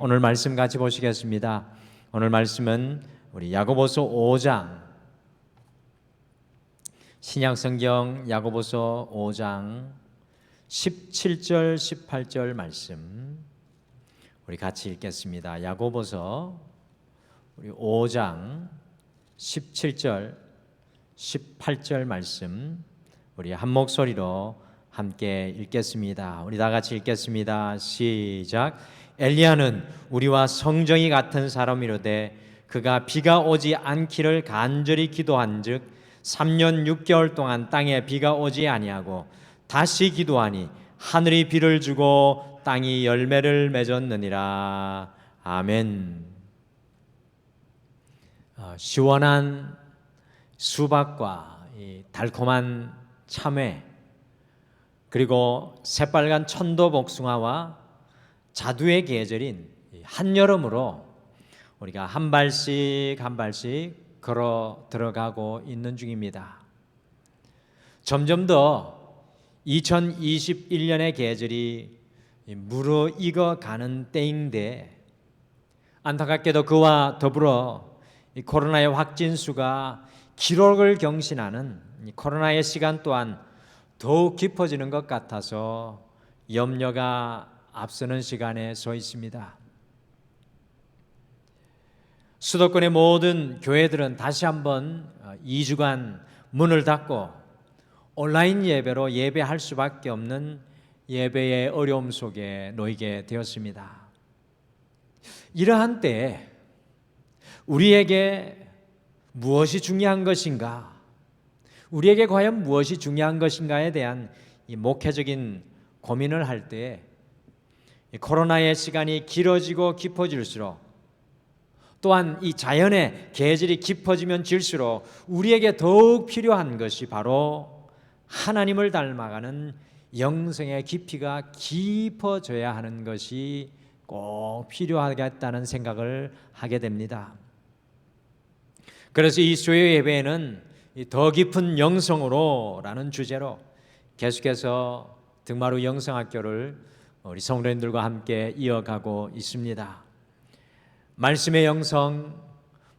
오늘 말씀 같이 보시겠습니다. 오늘 말씀은 우리 야고보서 5장, 신약성경 야고보서 5장 17절 18절 말씀 우리 같이 읽겠습니다. 야고보서 우리 5장 17절 18절 말씀 우리 한 목소리로 함께 읽겠습니다. 우리 다 같이 읽겠습니다. 시작. 엘리야는 우리와 성정이 같은 사람이로되 그가 비가 오지 않기를 간절히 기도한즉 3년 6개월 동안 땅에 비가 오지 아니하고 다시 기도하니 하늘이 비를 주고 땅이 열매를 맺었느니라. 아멘. 시원한 수박과 이 달콤한 참외, 그리고 새빨간 천도복숭아와 자두의 계절인 한여름으로 우리가 한 발씩 한 발씩 걸어 들어가고 있는 중입니다. 점점 더 2021년의 계절이 무르익어가는 때인데, 안타깝게도 그와 더불어 이 코로나의 확진수가 기록을 경신하는 이 코로나의 시간 또한 더욱 깊어지는 것 같아서 염려가 앞서는 시간에 서 있습니다. 수도권의 모든 교회들은 다시 한번 2주간 문을 닫고 온라인 예배로 예배할 수밖에 없는 예배의 어려움 속에 놓이게 되었습니다. 이러한 때에 우리에게 무엇이 중요한 것인가? 우리에게 과연 무엇이 중요한 것인가에 대한 이 목회적인 고민을 할 때 코로나의 시간이 길어지고 깊어질수록, 또한 이 자연의 계절이 깊어지면 질수록 우리에게 더욱 필요한 것이 바로 하나님을 닮아가는 영성의 깊이가 깊어져야 하는 것이 꼭 필요하겠다는 생각을 하게 됩니다. 그래서 이 수요 예배에는 더 깊은 영성으로 라는 주제로 계속해서 등마루 영성학교를 우리 성도님들과 함께 이어가고 있습니다. 말씀의 영성,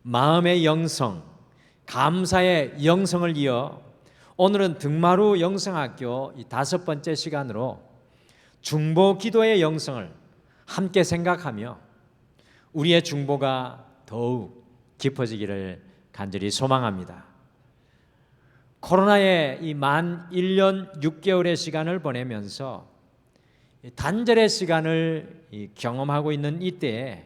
마음의 영성, 감사의 영성을 이어 오늘은 등마루 영성학교 이 5번째 시간으로 중보 기도의 영성을 함께 생각하며 우리의 중보가 더욱 깊어지기를 간절히 소망합니다. 코로나의 이 만 1년 6개월의 시간을 보내면서 단절의 시간을 경험하고 있는 이때에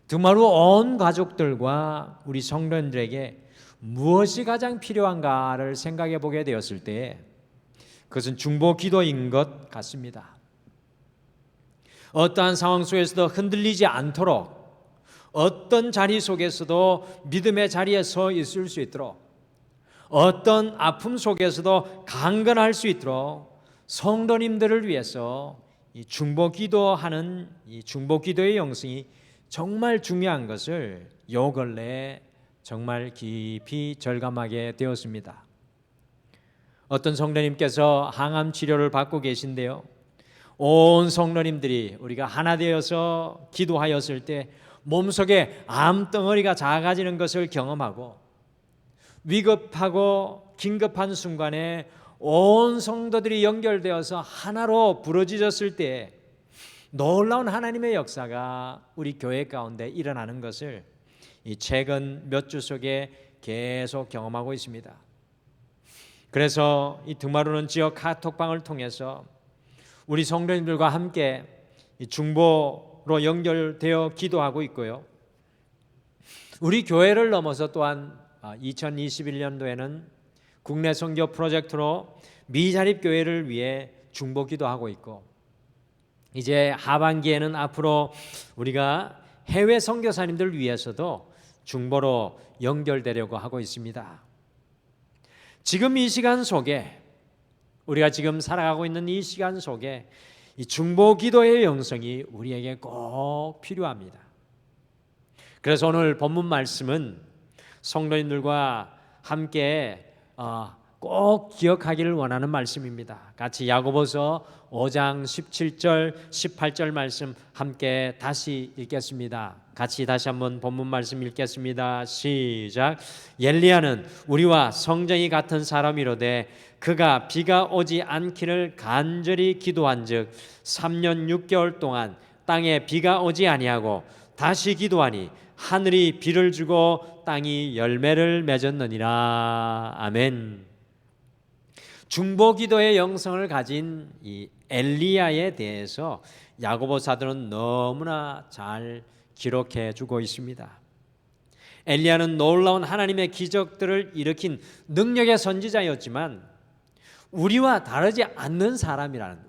등마루 온 가족들과 우리 성도님들에게 무엇이 가장 필요한가를 생각해 보게 되었을 때 그것은 중보 기도인 것 같습니다. 어떠한 상황 속에서도 흔들리지 않도록, 어떤 자리 속에서도 믿음의 자리에 서 있을 수 있도록, 어떤 아픔 속에서도 강건할 수 있도록 성도님들을 위해서 이 중보 기도하는 이 중보 기도의 영성이 정말 중요한 것을 요 근래에 정말 깊이 절감하게 되었습니다. 어떤 성도님께서 항암 치료를 받고 계신데요, 온 성도님들이 우리가 하나 되어서 기도하였을 때 몸속에 암덩어리가 작아지는 것을 경험하고 위급하고 긴급한 순간에 온 성도들이 연결되어서 하나로 부러지졌을 때 놀라운 하나님의 역사가 우리 교회 가운데 일어나는 것을 이 최근 몇 주 속에 계속 경험하고 있습니다. 그래서 이 등마루는 지역 카톡방을 통해서 우리 성도님들과 함께 이 중보로 연결되어 기도하고 있고요. 우리 교회를 넘어서 또한 2021년도에는 국내 선교 프로젝트로 미자립 교회를 위해 중보 기도하고 있고, 이제 하반기에는 앞으로 우리가 해외 선교사님들 위해서도 중보로 연결되려고 하고 있습니다. 지금 이 시간 속에, 우리가 지금 살아가고 있는 이 시간 속에 이 중보 기도의 영성이 우리에게 꼭 필요합니다. 그래서 오늘 본문 말씀은 성도님들과 함께 꼭 기억하기를 원하는 말씀입니다. 같이 야고보서 5장 17절 18절 말씀 함께 다시 읽겠습니다. 같이 다시 한번 본문 말씀 읽겠습니다. 시작. 엘리야는 우리와 성정이 같은 사람이로되 그가 비가 오지 않기를 간절히 기도한즉 3년 6개월 동안 땅에 비가 오지 아니하고 다시 기도하니 하늘이 비를 주고 땅이 열매를 맺었느니라. 아멘. 중보기도의 영성을 가진 이 엘리야에 대해서 야고보 사도는 너무나 잘 기록해 주고 있습니다. 엘리야는 놀라운 하나님의 기적들을 일으킨 능력의 선지자였지만 우리와 다르지 않는 사람이라는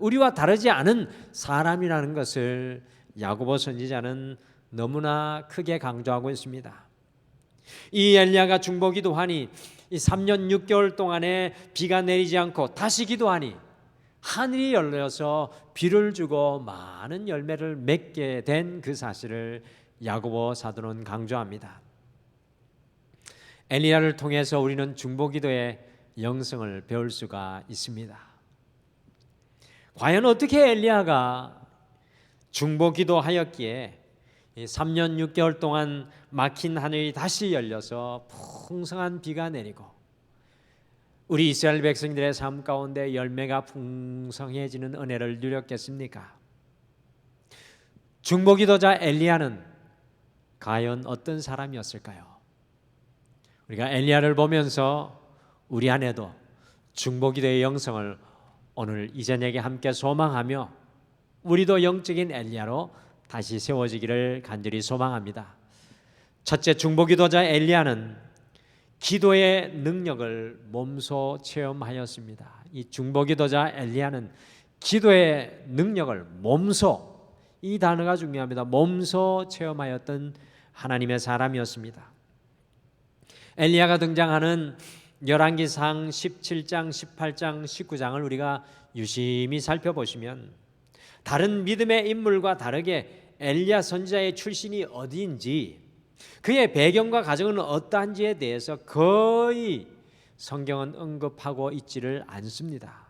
것을 야고보 선지자는 너무나 크게 강조하고 있습니다. 이 엘리야가 중보기도하니 이 3년 6개월 동안에 비가 내리지 않고 다시 기도하니 하늘이 열려서 비를 주고 많은 열매를 맺게 된 그 사실을 야고보 사도는 강조합니다. 엘리야를 통해서 우리는 중보기도의 영성을 배울 수가 있습니다. 과연 어떻게 엘리야가 중보기도하였기에 3년 6개월 동안 막힌 하늘이 다시 열려서 풍성한 비가 내리고 우리 이스라엘 백성들의 삶 가운데 열매가 풍성해지는 은혜를 누렸겠습니까? 중보기도자 엘리야는 과연 어떤 사람이었을까요? 우리가 엘리야를 보면서 우리 안에도 중보기도의 영성을 오늘 이 저녁에 함께 소망하며 우리도 영적인 엘리야로 다시 세워지기를 간절히 소망합니다. 첫째, 중보기도자 엘리야는 기도의 능력을 몸소 체험하였습니다. 이 중보기도자 엘리야는 기도의 능력을 몸소, 이 단어가 중요합니다. 몸소 체험하였던 하나님의 사람이었습니다. 엘리야가 등장하는 열왕기상 17장, 18장, 19장을 우리가 유심히 살펴보시면 다른 믿음의 인물과 다르게 엘리야 선지자의 출신이 어디인지 그의 배경과 가정은 어떠한지에 대해서 거의 성경은 언급하고 있지를 않습니다.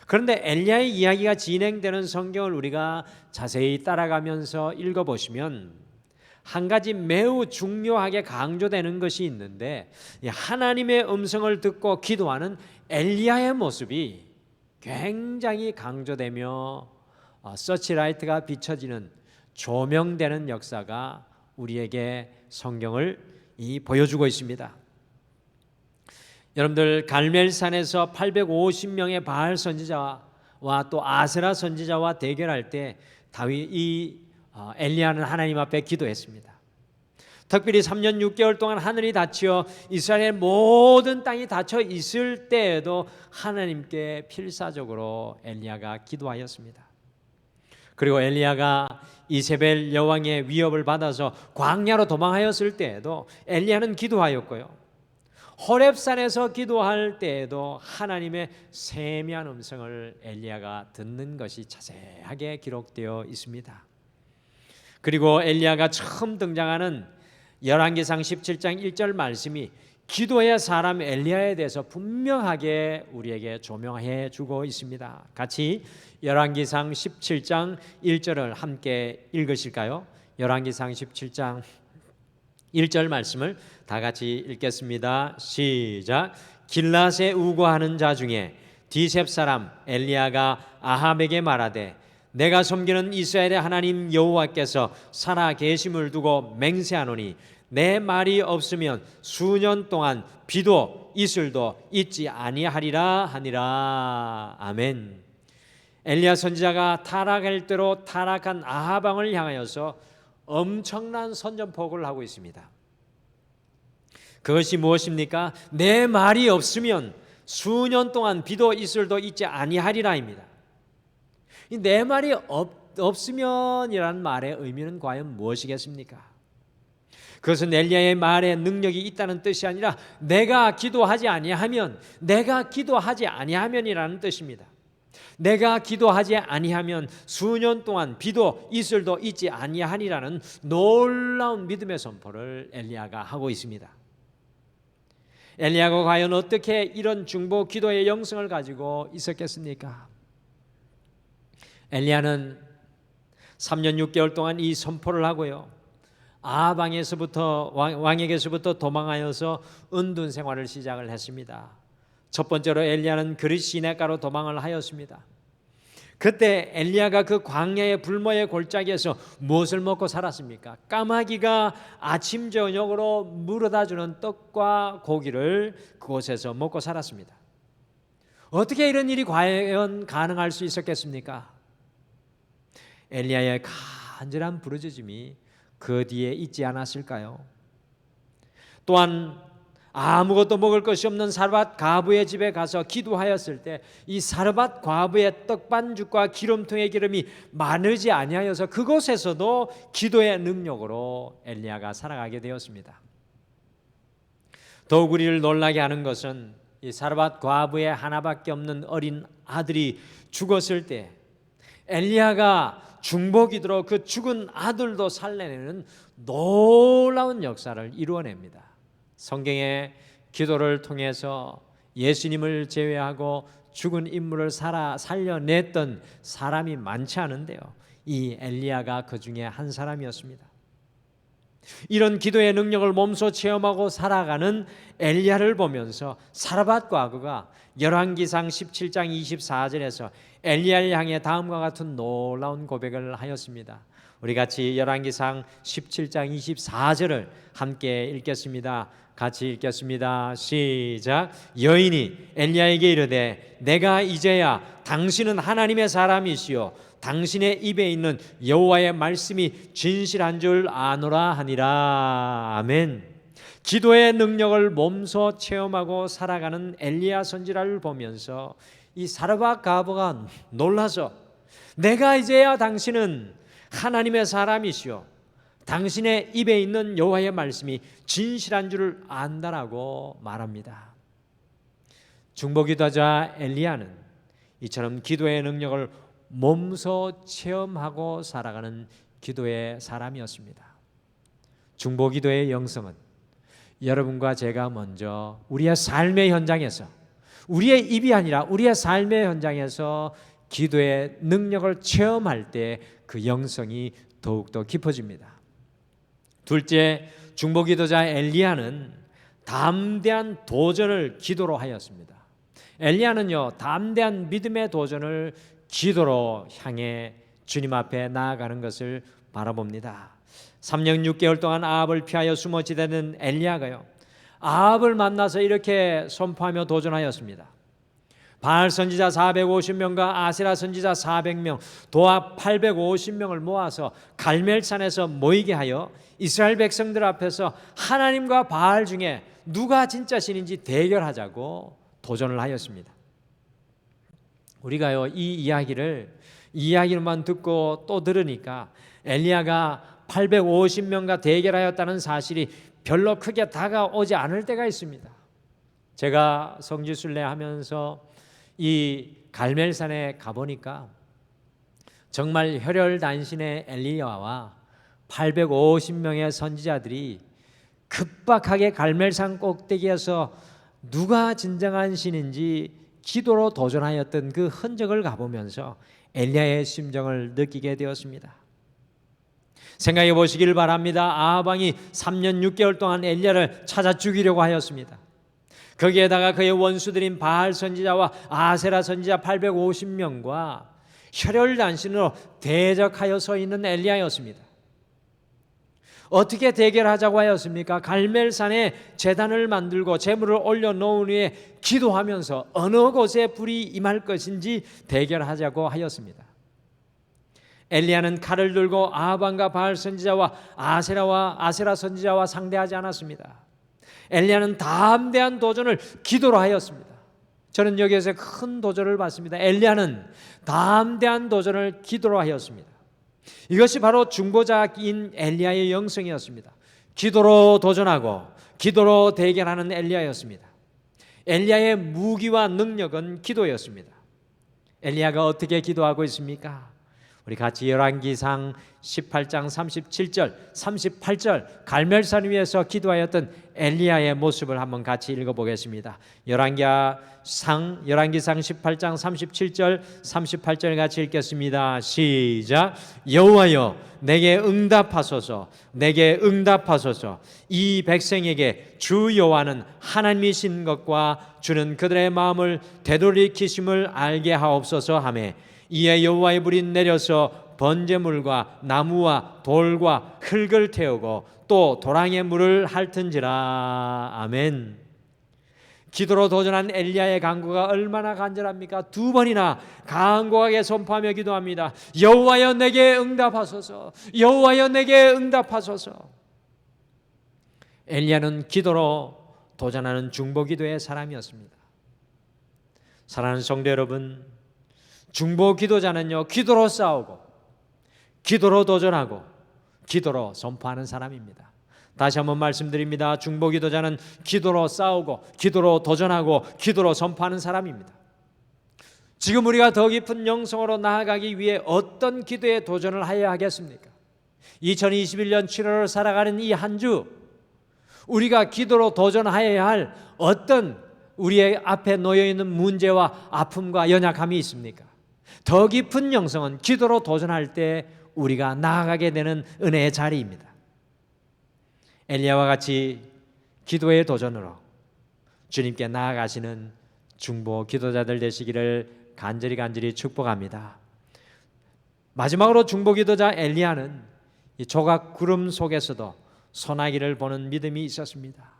그런데 엘리야의 이야기가 진행되는 성경을 우리가 자세히 따라가면서 읽어보시면 한 가지 매우 중요하게 강조되는 것이 있는데 하나님의 음성을 듣고 기도하는 엘리야의 모습이 굉장히 강조되며 서치라이트가 비춰지는 조명되는 역사가 우리에게 성경을 보여주고 있습니다. 여러분들 갈멜산에서 850명의 바알 선지자와 또 아세라 선지자와 대결할 때 엘리야는 하나님 앞에 기도했습니다. 특별히 3년 6개월 동안 하늘이 닫혀 이스라엘의 모든 땅이 닫혀 있을 때에도 하나님께 필사적으로 엘리야가 기도하였습니다. 그리고 엘리야가 이세벨 여왕의 위협을 받아서 광야로 도망하였을 때에도 엘리야는 기도하였고요. 호렙산에서 기도할 때에도 하나님의 세미한 음성을 엘리야가 듣는 것이 자세하게 기록되어 있습니다. 그리고 엘리야가 처음 등장하는 열왕기상 17장 1절 말씀이 기도의 사람 엘리야에 대해서 분명하게 우리에게 조명해 주고 있습니다. 같이 열왕기상 17장 1절을 함께 읽으실까요? 열왕기상 17장 1절 말씀을 다 같이 읽겠습니다. 시작. 길랏에 우거하는 자 중에 디셉 사람 엘리야가 아합에게 말하되 내가 섬기는 이스라엘의 하나님 여호와께서 살아 계심을 두고 맹세하노니 내 말이 없으면 수년 동안 비도 이슬도 있지 아니하리라 하니라. 아멘. 엘리야 선지자가 타락할 대로 타락한 아합 왕을 향하여서 엄청난 선전포고를 하고 있습니다. 그것이 무엇입니까? 내 말이 없으면 수년 동안 비도 이슬도 있지 아니하리라입니다. 이 내 말이 없으면이라는 말의 의미는 과연 무엇이겠습니까? 그것은 엘리야의 말에 능력이 있다는 뜻이 아니라 내가 기도하지 아니하면이라는 뜻입니다. 내가 기도하지 아니하면 수년 동안 비도 이슬도 있지 아니하리라는 놀라운 믿음의 선포를 엘리야가 하고 있습니다. 엘리야가 과연 어떻게 이런 중보 기도의 영성을 가지고 있었겠습니까? 엘리야는 3년 6개월 동안 이 선포를 하고요, 왕에게서부터 도망하여서 은둔 생활을 시작을 했습니다. 첫 번째로 엘리야는 그릿 시내가로 도망을 하였습니다. 그때 엘리야가 그 광야의 불모의 골짜기에서 무엇을 먹고 살았습니까? 까마귀가 아침 저녁으로 물어다주는 떡과 고기를 그곳에서 먹고 살았습니다. 어떻게 이런 일이 과연 가능할 수 있었겠습니까? 엘리야의 간절한 부르짖음이 그 뒤에 있지 않았을까요? 또한 아무것도 먹을 것이 없는 사르밧 과부의 집에 가서 기도하였을 때 이 사르밧 과부의 떡반죽과 기름통의 기름이 마르지 아니하여서 그곳에서도 기도의 능력으로 엘리야가 살아가게 되었습니다. 더욱 우리를 놀라게 하는 것은 이 사르밧 과부의 하나밖에 없는 어린 아들이 죽었을 때 엘리야가 중보기도로 그 죽은 아들도 살려내는 놀라운 역사를 이루어냅니다. 성경의 기도를 통해서 예수님을 제외하고 죽은 인물을 살려냈던 사람이 많지 않은데요, 이 엘리야가 그 중에 한 사람이었습니다. 이런 기도의 능력을 몸소 체험하고 살아가는 엘리야를 보면서 사르밧 과부가 열왕기상 17장 24절에서 엘리야를 향해 다음과 같은 놀라운 고백을 하였습니다. 우리 같이 열왕기상 17장 24절을 함께 읽겠습니다. 같이 읽겠습니다. 시작. 여인이 엘리야에게 이르되 내가 이제야 당신은 하나님의 사람이시요 당신의 입에 있는 여호와의 말씀이 진실한 줄 아노라 하니라. 아멘. 기도의 능력을 몸소 체험하고 살아가는 엘리야 선지자를 보면서 이 사르밧 과부가 놀라서 내가 이제야 당신은 하나님의 사람이시요 당신의 입에 있는 여호와의 말씀이 진실한 줄을 안다라고 말합니다. 중보기도자 엘리야는 이처럼 기도의 능력을 몸소 체험하고 살아가는 기도의 사람이었습니다. 중보기도의 영성은 여러분과 제가 먼저 우리의 삶의 현장에서, 우리의 입이 아니라 우리의 삶의 현장에서 기도의 능력을 체험할 때 그 영성이 더욱더 깊어집니다. 둘째, 중보기도자 엘리야는 담대한 도전을 기도로 하였습니다. 엘리야는요, 담대한 믿음의 도전을 기도로 향해 주님 앞에 나아가는 것을 바라봅니다. 3년 6개월 동안 아합을 피하여 숨어 지내는 엘리야가요, 아합을 만나서 이렇게 선포하며 도전하였습니다. 바알 선지자 450명과 아세라 선지자 400명, 도합 850명을 모아서 갈멜산에서 모이게 하여 이스라엘 백성들 앞에서 하나님과 바알 중에 누가 진짜 신인지 대결하자고 도전을 하였습니다. 우리가요, 이 이야기를만 듣고 또 들으니까 엘리야가 850명과 대결하였다는 사실이 별로 크게 다가오지 않을 때가 있습니다. 제가 성지순례 하면서 이 갈멜산에 가보니까 정말 혈혈단신의 엘리야와 850명의 선지자들이 급박하게 갈멜산 꼭대기에서 누가 진정한 신인지 기도로 도전하였던 그 흔적을 가보면서 엘리야의 심정을 느끼게 되었습니다. 생각해 보시길 바랍니다. 아합 왕이 3년 6개월 동안 엘리야를 찾아 죽이려고 하였습니다. 거기에다가 그의 원수들인 바알 선지자와 아세라 선지자 850명과 혈혈단신으로 대적하여 서 있는 엘리야였습니다. 어떻게 대결하자고 하였습니까? 갈멜산에 제단을 만들고 제물을 올려놓은 후에 기도하면서 어느 곳에 불이 임할 것인지 대결하자고 하였습니다. 엘리야는 칼을 들고 아합 왕과 바알 선지자와 아세라 선지자와 상대하지 않았습니다. 엘리야는 담대한 도전을 기도로 하였습니다. 저는 여기에서 큰 도전을 받습니다. 엘리야는 담대한 도전을 기도로 하였습니다. 이것이 바로 중보자인 엘리야의 영성이었습니다. 기도로 도전하고 기도로 대결하는 엘리야였습니다. 엘리야의 무기와 능력은 기도였습니다. 엘리야가 어떻게 기도하고 있습니까? 우리 같이 열왕기상 18장 37절, 38절 갈멜산 위에서 기도하였던 엘리야의 모습을 한번 같이 읽어보겠습니다. 열왕기상 18장 37절, 38절 같이 읽겠습니다. 시작. 여호와여 내게 응답하소서, 내게 응답하소서. 이 백성에게 주 여호와는 하나님이신 것과 주는 그들의 마음을 되돌이키심을 알게 하옵소서 하매 이에 여호와의 불이 내려서 번제물과 나무와 돌과 흙을 태우고 또 도랑의 물을 핥은지라. 아멘. 기도로 도전한 엘리야의 간구가 얼마나 간절합니까? 2번이나 간곡하게 선포하며 기도합니다. 여호와여 내게 응답하소서, 여호와여 내게 응답하소서. 엘리야는 기도로 도전하는 중보기도의 사람이었습니다. 사랑하는 성도 여러분, 중보기도자는요, 기도로 싸우고 기도로 도전하고 기도로 선포하는 사람입니다. 다시 한번 말씀드립니다. 중보기도자는 기도로 싸우고 기도로 도전하고 기도로 선포하는 사람입니다. 지금 우리가 더 깊은 영성으로 나아가기 위해 어떤 기도에 도전을 해야 하겠습니까? 2021년 7월을 살아가는 이 한 주, 우리가 기도로 도전하여야 할 어떤 우리의 앞에 놓여있는 문제와 아픔과 연약함이 있습니까? 더 깊은 영성은 기도로 도전할 때 우리가 나아가게 되는 은혜의 자리입니다. 엘리야와 같이 기도의 도전으로 주님께 나아가시는 중보 기도자들 되시기를 간절히 축복합니다. 마지막으로 중보 기도자 엘리야는 이 조각 구름 속에서도 소나기를 보는 믿음이 있었습니다.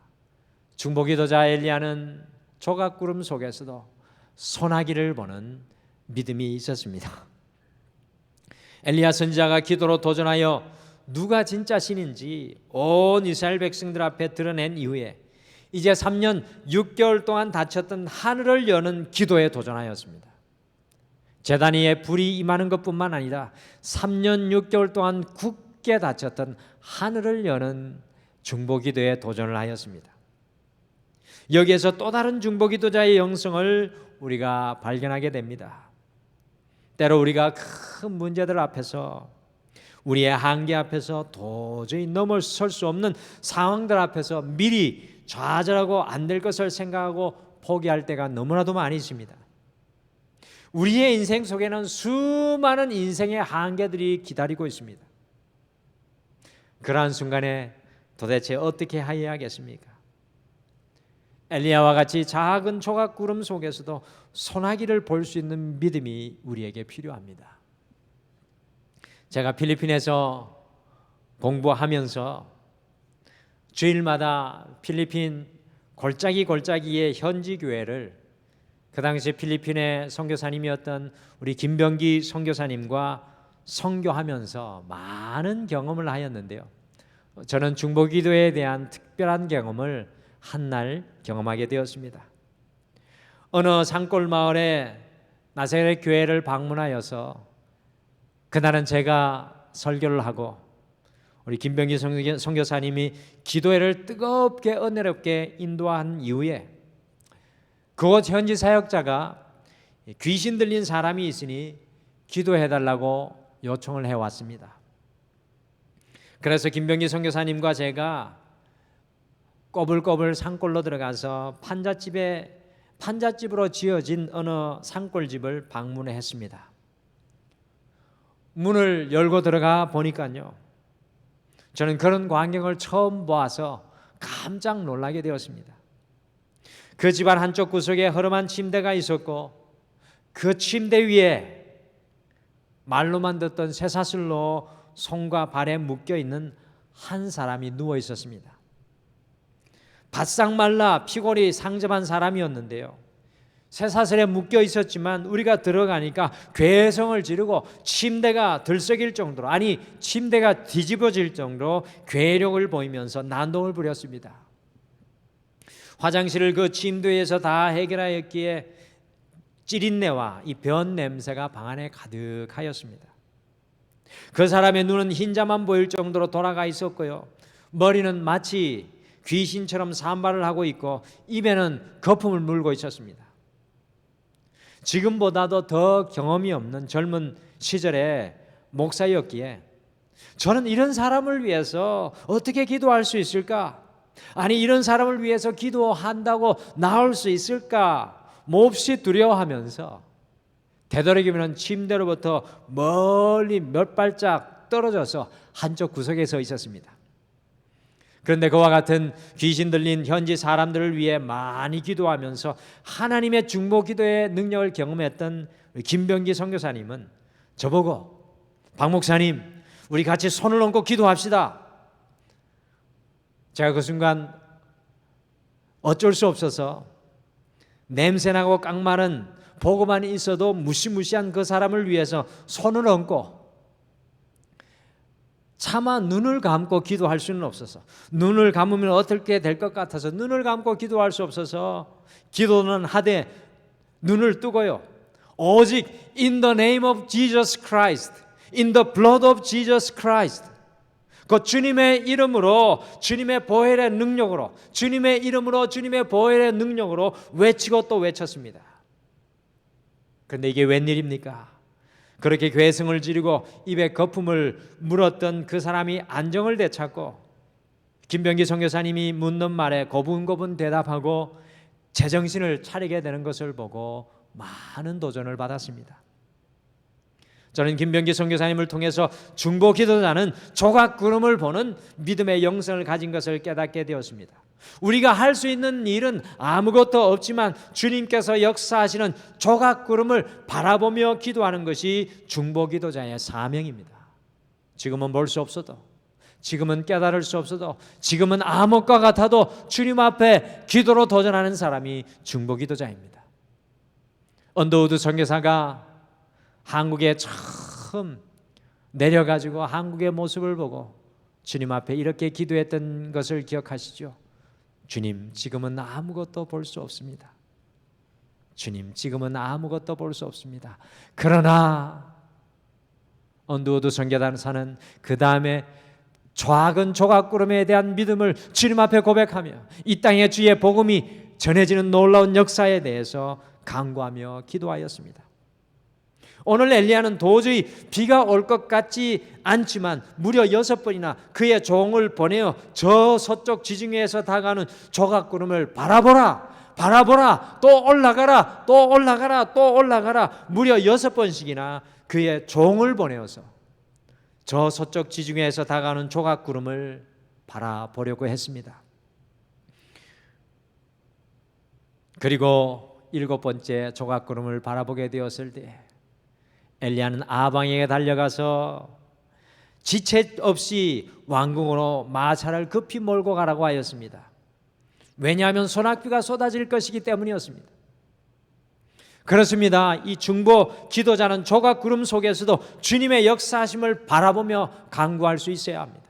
중보 기도자 엘리야는 조각 구름 속에서도 소나기를 보는 믿음이 있었습니다. 엘리야 선지자가 기도로 도전하여 누가 진짜 신인지 온 이스라엘 백성들 앞에 드러낸 이후에 이제 3년 6개월 동안 닫혔던 하늘을 여는 기도에 도전하였습니다. 제단 위에 불이 임하는 것뿐만 아니라 3년 6개월 동안 굳게 닫혔던 하늘을 여는 중보기도에 도전을 하였습니다. 여기에서 또 다른 중보기도자의 영성을 우리가 발견하게 됩니다. 때로 우리가 큰 문제들 앞에서, 우리의 한계 앞에서 도저히 넘어설 수 없는 상황들 앞에서 미리 좌절하고 안 될 것을 생각하고 포기할 때가 너무나도 많이 있습니다. 우리의 인생 속에는 수많은 인생의 한계들이 기다리고 있습니다. 그러한 순간에 도대체 어떻게 해야겠습니까? 엘리야와 같이 작은 조각구름 속에서도 소나기를 볼 수 있는 믿음이 우리에게 필요합니다. 제가 필리핀에서 공부하면서 주일마다 필리핀 골짜기의 현지 교회를, 그 당시 필리핀의 선교사님이었던 우리 김병기 선교사님과 선교하면서 많은 경험을 하였는데요. 저는 중보기도에 대한 특별한 경험을 한날 경험하게 되었습니다. 어느 산골 마을에 나사렛 교회를 방문하여서 그날은 제가 설교를 하고 우리 김병기 선교사님이 기도회를 뜨겁게 은혜롭게 인도한 이후에 그곳 현지 사역자가 귀신 들린 사람이 있으니 기도해달라고 요청을 해왔습니다. 그래서 김병기 선교사님과 제가 꼬불꼬불 산골로 들어가서 판잣집으로 지어진 어느 산골집을 방문했습니다. 문을 열고 들어가 보니까요, 저는 그런 광경을 처음 보아서 깜짝 놀라게 되었습니다. 그 집안 한쪽 구석에 허름한 침대가 있었고 그 침대 위에 말로만 듣던 쇠사슬로 손과 발에 묶여있는 한 사람이 누워 있었습니다. 바싹 말라 피골이 상접한 사람이었는데요, 쇠사슬에 묶여 있었지만 우리가 들어가니까 괴성을 지르고 침대가 들썩일 정도로, 아니 침대가 뒤집어질 정도로 괴력을 보이면서 난동을 부렸습니다. 화장실을 그 침대에서 다 해결하였기에 찌린내와 이 변 냄새가 방 안에 가득하였습니다. 그 사람의 눈은 흰자만 보일 정도로 돌아가 있었고요, 머리는 마치 귀신처럼 산발을 하고 있고 입에는 거품을 물고 있었습니다. 지금보다도 더 경험이 없는 젊은 시절에 목사였기에 저는 이런 사람을 위해서 어떻게 기도할 수 있을까? 아니, 이런 사람을 위해서 기도한다고 나올 수 있을까? 몹시 두려워하면서 되도록이면 침대로부터 멀리 몇 발짝 떨어져서 한쪽 구석에 서 있었습니다. 그런데 그와 같은 귀신 들린 현지 사람들을 위해 많이 기도하면서 하나님의 중보 기도의 능력을 경험했던 김병기 선교사님은 저보고 박 목사님, 우리 같이 손을 얹고 기도합시다. 제가 그 순간 어쩔 수 없어서 냄새나고 깡마른 보고만 있어도 무시무시한 그 사람을 위해서 손을 얹고 차마 눈을 감고 기도할 수는 없어서, 눈을 감으면 어떻게 될 것 같아서 눈을 감고 기도할 수 없어서 기도는 하되 눈을 뜨고요, 오직 in the name of Jesus Christ, in the blood of Jesus Christ, 그 주님의 이름으로, 주님의 보혈의 능력으로, 주님의 이름으로, 주님의 보혈의 능력으로 외치고 또 외쳤습니다. 그런데 이게 웬일입니까? 그렇게 괴성을 지르고 입에 거품을 물었던 그 사람이 안정을 되찾고 김병기 선교사님이 묻는 말에 고분고분 대답하고 제정신을 차리게 되는 것을 보고 많은 도전을 받았습니다. 저는 김병기 선교사님을 통해서 중보 기도자는 조각구름을 보는 믿음의 영성을 가진 것을 깨닫게 되었습니다. 우리가 할 수 있는 일은 아무것도 없지만 주님께서 역사하시는 조각구름을 바라보며 기도하는 것이 중보 기도자의 사명입니다. 지금은 볼 수 없어도, 지금은 깨달을 수 없어도, 지금은 암흑과 같아도 주님 앞에 기도로 도전하는 사람이 중보 기도자입니다. 언더우드 선교사가 한국에 처음 내려가지고 한국의 모습을 보고 주님 앞에 이렇게 기도했던 것을 기억하시죠? 주님, 지금은 아무것도 볼 수 없습니다. 주님, 지금은 아무것도 볼 수 없습니다. 그러나 언더우드 선교사는 그 다음에 작은 조각구름에 대한 믿음을 주님 앞에 고백하며 이 땅에 주의 복음이 전해지는 놀라운 역사에 대해서 간구하며 기도하였습니다. 오늘 엘리야는 도저히 비가 올 것 같지 않지만 무려 6번이나 그의 종을 보내어 저 서쪽 지중해에서 다가오는 조각구름을 바라보라, 바라보라, 또 올라가라, 또 올라가라, 또 올라가라, 무려 6번씩이나 그의 종을 보내어서 저 서쪽 지중해에서 다가오는 조각구름을 바라보려고 했습니다. 그리고 7번째 조각구름을 바라보게 되었을 때 엘리야는 아방에게 달려가서 지체 없이 왕궁으로 마차를 급히 몰고 가라고 하였습니다. 왜냐하면 소낙비가 쏟아질 것이기 때문이었습니다. 그렇습니다. 이 중보 기도자는 조각구름 속에서도 주님의 역사하심을 바라보며 간구할 수 있어야 합니다.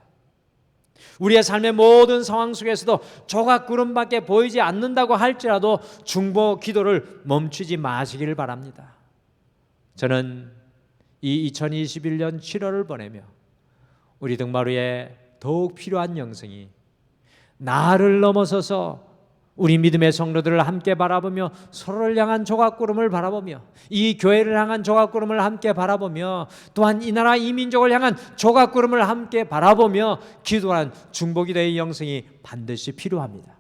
우리의 삶의 모든 상황 속에서도 조각구름밖에 보이지 않는다고 할지라도 중보 기도를 멈추지 마시기를 바랍니다. 저는 이 2021년 7월을 보내며 우리 등마루에 더욱 필요한 영성이 나를 넘어서서 우리 믿음의 성도들을 함께 바라보며 서로를 향한 조각구름을 바라보며 이 교회를 향한 조각구름을 함께 바라보며 또한 이 나라 이 민족을 향한 조각구름을 함께 바라보며 기도한 중보기도의 영성이 반드시 필요합니다.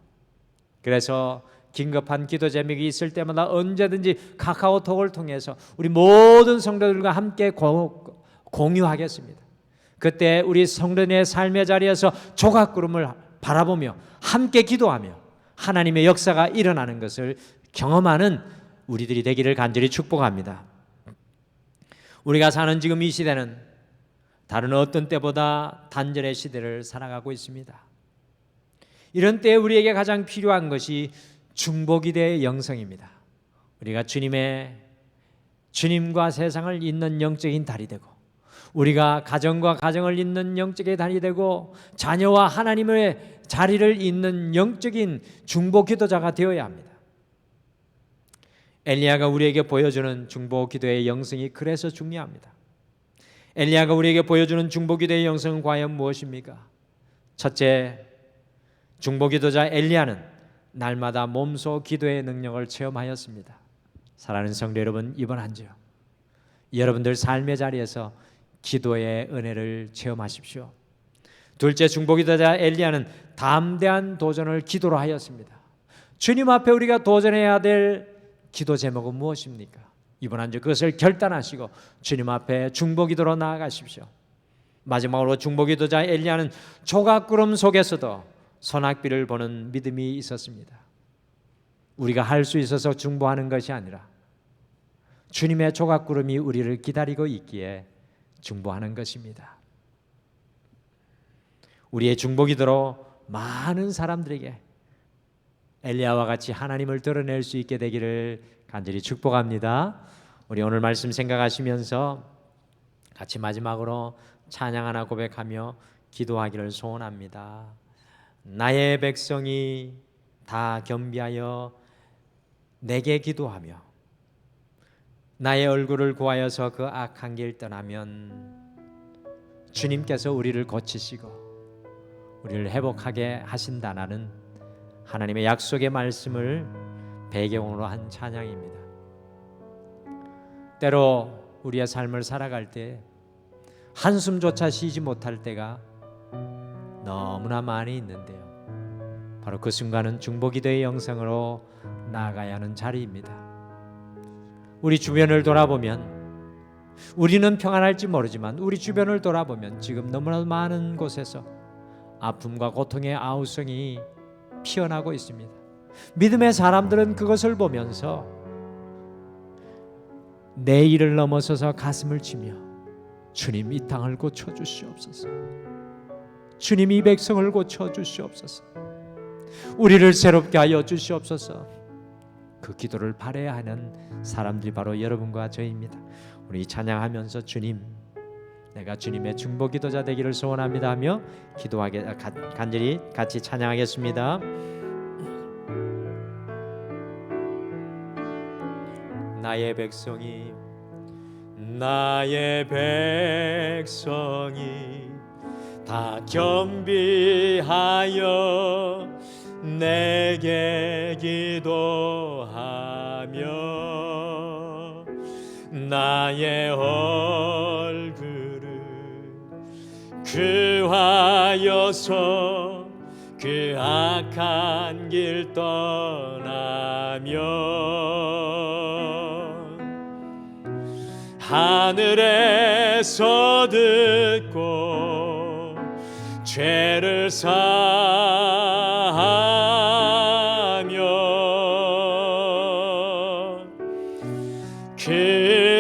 그래서 긴급한 기도 제목이 있을 때마다 언제든지 카카오톡을 통해서 우리 모든 성도들과 함께 공유하겠습니다. 그때 우리 성도의 삶의 자리에서 조각구름을 바라보며 함께 기도하며 하나님의 역사가 일어나는 것을 경험하는 우리들이 되기를 간절히 축복합니다. 우리가 사는 지금 이 시대는 다른 어떤 때보다 단절의 시대를 살아가고 있습니다. 이런 때에 우리에게 가장 필요한 것이 중보기도의 영성입니다. 우리가 주님과 세상을 잇는 영적인 달이 되고 우리가 가정과 가정을 잇는 영적인 달이 되고 자녀와 하나님의 자리를 잇는 영적인 중보기도자가 되어야 합니다. 엘리야가 우리에게 보여주는 중보기도의 영성이 그래서 중요합니다. 엘리야가 우리에게 보여주는 중보기도의 영성은 과연 무엇입니까? 첫째, 중보기도자 엘리야는 날마다 몸소 기도의 능력을 체험하였습니다. 사랑하는 성도 여러분, 이번 한 주 여러분들 삶의 자리에서 기도의 은혜를 체험하십시오. 둘째, 중보기도자 엘리야는 담대한 도전을 기도로 하였습니다. 주님 앞에 우리가 도전해야 될 기도 제목은 무엇입니까? 이번 한 주 그것을 결단하시고 주님 앞에 중보기도로 나아가십시오. 마지막으로 중보기도자 엘리야는 조각구름 속에서도 소낙비를 보는 믿음이 있었습니다. 우리가 할 수 있어서 중보하는 것이 아니라 주님의 조각구름이 우리를 기다리고 있기에 중보하는 것입니다. 우리의 중보기도로 많은 사람들에게 엘리야와 같이 하나님을 드러낼 수 있게 되기를 간절히 축복합니다. 우리 오늘 말씀 생각하시면서 같이 마지막으로 찬양 하나 고백하며 기도하기를 소원합니다. 나의 백성이 다 겸비하여 내게 기도하며 나의 얼굴을 구하여서 그 악한 길 떠나면 주님께서 우리를 고치시고 우리를 회복하게 하신다는 하나님의 약속의 말씀을 배경으로 한 찬양입니다. 때로 우리의 삶을 살아갈 때 한숨조차 쉬지 못할 때가 너무나 많이 있는데요, 바로 그 순간은 중보기도의 영성으로 나아가야 하는 자리입니다. 우리 주변을 돌아보면 우리는 평안할지 모르지만 우리 주변을 돌아보면 지금 너무나 많은 곳에서 아픔과 고통의 아우성이 피어나고 있습니다. 믿음의 사람들은 그것을 보면서 내 일을 넘어서서 가슴을 치며 주님 이 땅을 고쳐주시옵소서, 주님 이 백성을 고쳐주시옵소서, 우리를 새롭게 하여 주시옵소서, 그 기도를 바라야 하는 사람들이 바로 여러분과 저희입니다. 우리 찬양하면서 주님, 내가 주님의 중보기도자 되기를 소원합니다 하며 기도하게 간절히 같이 찬양하겠습니다. 나의 백성이 다 겸비하여 내게 기도하며 나의 얼굴을 그하여서 그 악한 길 떠나며 하늘에서 듣고 죄를 사하며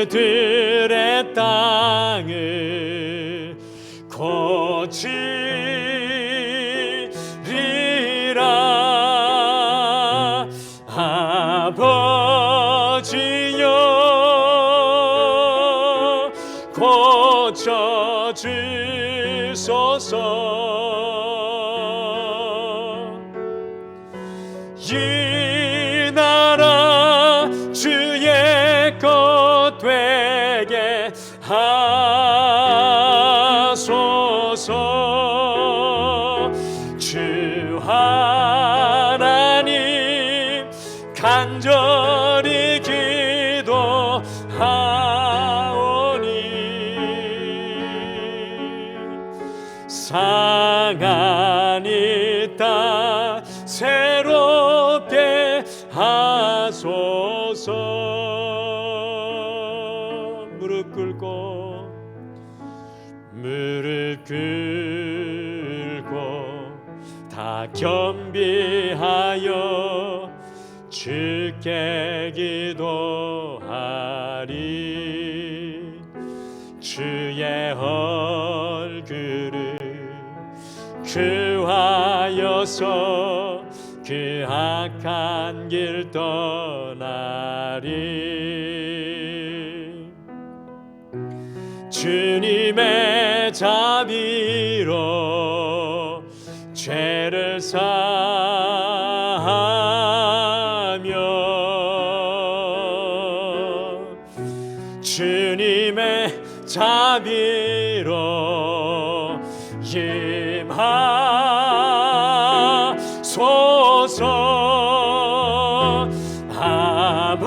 그들의 땅을 고치리라. 아버지여 고쳐주소서. 이 나라 주의 것 되게 하소서. 주 하나님 간절히 기도하오니 상한 이 땅 새롭게 하소서. 무릎 꿇고 다 겸비하여 주께 기도하리. 주의 얼굴을 그하여서 그 악한 길 떠나리. 주님의 자비로 죄를 사하며 주님의 자비로 임하소서. 아버지여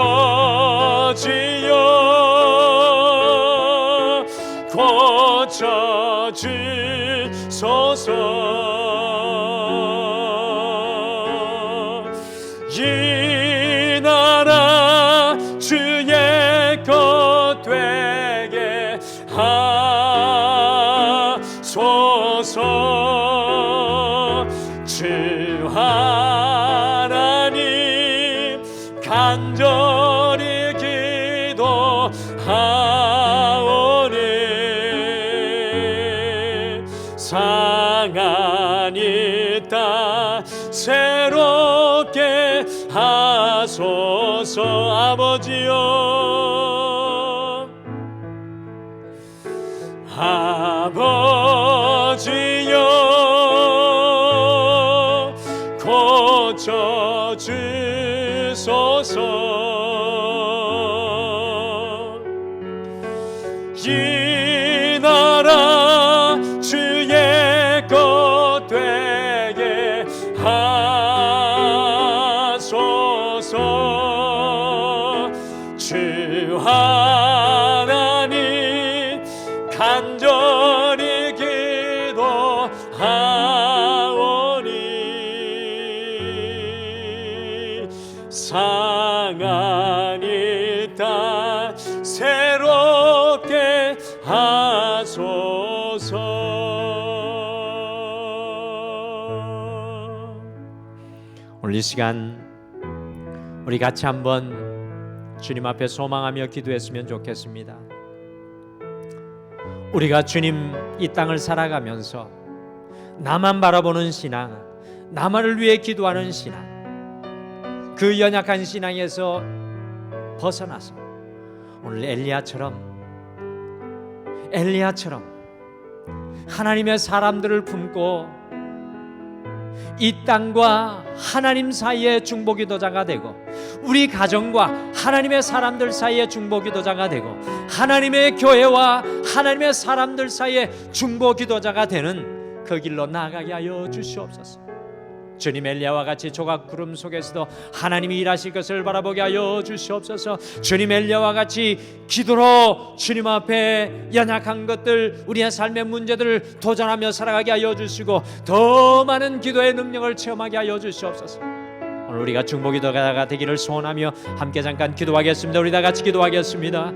이 나라 주의 것 되게 하소서. 주 하나님 간절히 기도하오니 상한 이 땅 새롭게 하소서. 아버지여, 아버지여 고쳐 주소서. 이 나라 주의 것 되게 하소서. 주 하나님 간절히 기도하오니 상한 이 땅 새롭게 하소서. 오늘 이 시간 우리 같이 한번 주님 앞에 소망하며 기도했으면 좋겠습니다. 우리가 주님 이 땅을 살아가면서 나만 바라보는 신앙, 나만을 위해 기도하는 신앙, 그 연약한 신앙에서 벗어나서 오늘 엘리야처럼 하나님의 사람들을 품고 이 땅과 하나님 사이의 중보기도자가 되고, 우리 가정과 하나님의 사람들 사이의 중보기도자가 되고, 하나님의 교회와 하나님의 사람들 사이의 중보기도자가 되는 그 길로 나아가게 하여 주시옵소서. 주님, 엘리야와 같이 조각구름 속에서도 하나님이 일하실 것을 바라보게 하여 주시옵소서. 주님, 엘리야와 같이 기도로 주님 앞에 연약한 것들, 우리의 삶의 문제들을 도전하며 살아가게 하여 주시고, 더 많은 기도의 능력을 체험하게 하여 주시옵소서. 오늘 우리가 중보기도가 되기를 소원하며 함께 잠깐 기도하겠습니다. 우리 다 같이 기도하겠습니다.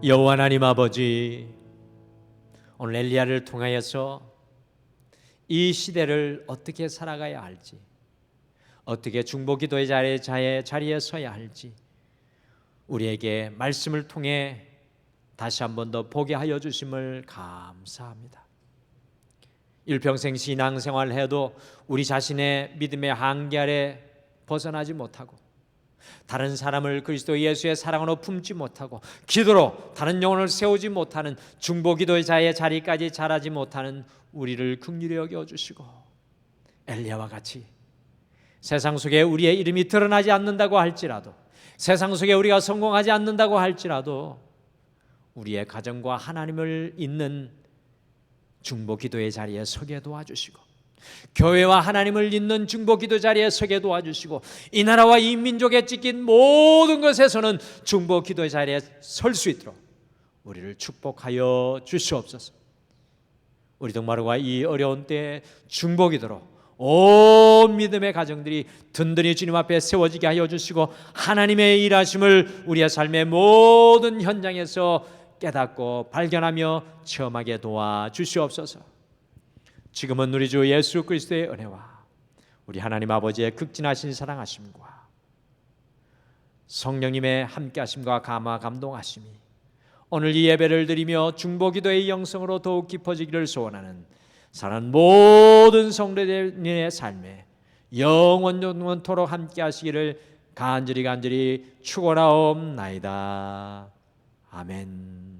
여호와 하나님 아버지, 오늘 엘리야를 통하여서 이 시대를 어떻게 살아가야 할지, 어떻게 중보기도의 자리에 서야 할지 우리에게 말씀을 통해 다시 한 번 더 보게 하여 주심을 감사합니다. 일평생 신앙생활을 해도 우리 자신의 믿음의 한계 아래 벗어나지 못하고, 다른 사람을 그리스도 예수의 사랑으로 품지 못하고, 기도로 다른 영혼을 세우지 못하는 중보기도의 자리까지 자라지 못하는 우리를 긍휼히 여겨주시고, 엘리야와 같이 세상 속에 우리의 이름이 드러나지 않는다고 할지라도, 세상 속에 우리가 성공하지 않는다고 할지라도 우리의 가정과 하나님을 잇는 중보기도의 자리에 서게 도와주시고, 교회와 하나님을 잇는 중보기도 자리에 서게 도와주시고, 이 나라와 이 민족에 찢긴 모든 것에서는 중보기도의 자리에 설 수 있도록 우리를 축복하여 주시옵소서. 우리 동마루가 이 어려운 때에 중보기도로 온 믿음의 가정들이 든든히 주님 앞에 세워지게 하여 주시고 하나님의 일하심을 우리의 삶의 모든 현장에서 깨닫고 발견하며 체험하게 도와주시옵소서. 지금은 우리 주 예수 그리스도의 은혜와 우리 하나님 아버지의 극진하신 사랑하심과 성령님의 함께하심과 감화 감동하심이 오늘 이 예배를 드리며 중보기도의 영성으로 더욱 깊어지기를 소원하는 사는 모든 성도들의 삶에 영원토록 함께하시기를 간절히 축원하옵나이다. 아멘.